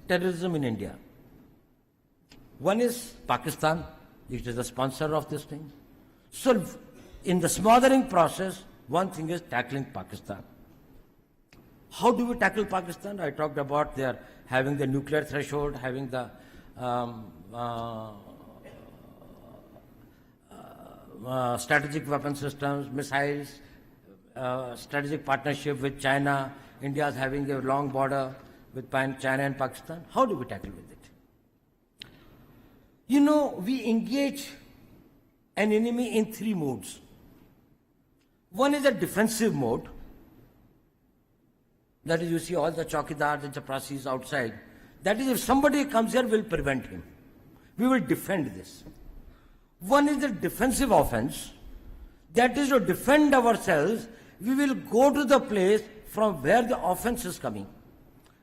terrorism in India. One is Pakistan, it is the sponsor of this thing. So in the smothering process, one thing is tackling Pakistan. How do we tackle Pakistan? I talked about their having the nuclear threshold, having the strategic weapon systems, missiles, strategic partnership with China. India is having a long border with China and Pakistan. How do we tackle with it? You know, we engage an enemy in three modes. One is a defensive mode. That is, you see all the chowkidars and chaprasis outside. That is, if somebody comes here, we'll prevent him. We will defend this. One is the defensive offense. That is, to defend ourselves, we will go to the place from where the offense is coming.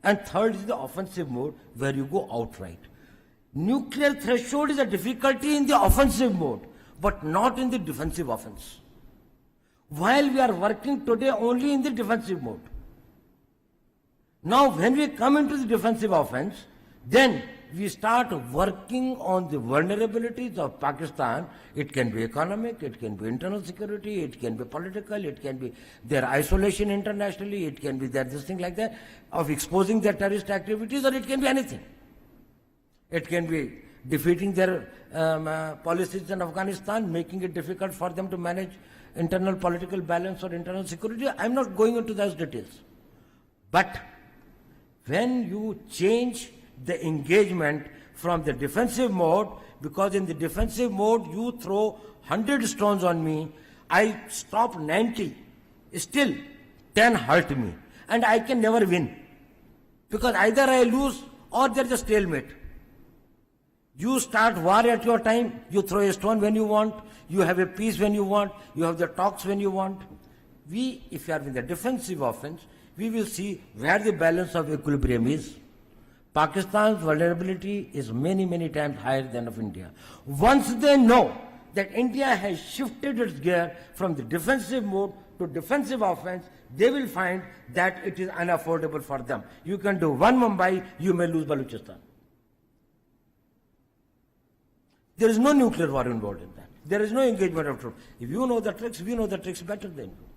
And third is the offensive mode, where you go outright. Nuclear threshold is a difficulty in the offensive mode, but not in the defensive offense. While we are working today only in the defensive mode. Now, when we come into the defensive offense, then we start working on the vulnerabilities of Pakistan. It can be economic, it can be internal security, it can be political, it can be their isolation internationally, it can be their this thing like that, of exposing their terrorist activities, or it can be anything. It can be defeating their policies in Afghanistan, making it difficult for them to manage internal political balance or internal security. I'm not going into those details. But when you change the engagement from the defensive mode, because in the defensive mode you throw 100 stones on me, I stop 90, still 10 hurt me, and I can never win. Because either I lose or there's a stalemate. You start war at your time, you throw a stone when you want, you have a peace when you want, you have the talks when you want. We, if you are in the defensive offense, we will see where the balance of equilibrium is. Pakistan's vulnerability is many, many times higher than of India. Once they know that India has shifted its gear from the defensive mode to defensive offense, they will find that it is unaffordable for them. You can do one Mumbai, you may lose Balochistan. There is no nuclear war involved in that. There is no engagement of troops. If you know the tricks, we know the tricks better than you.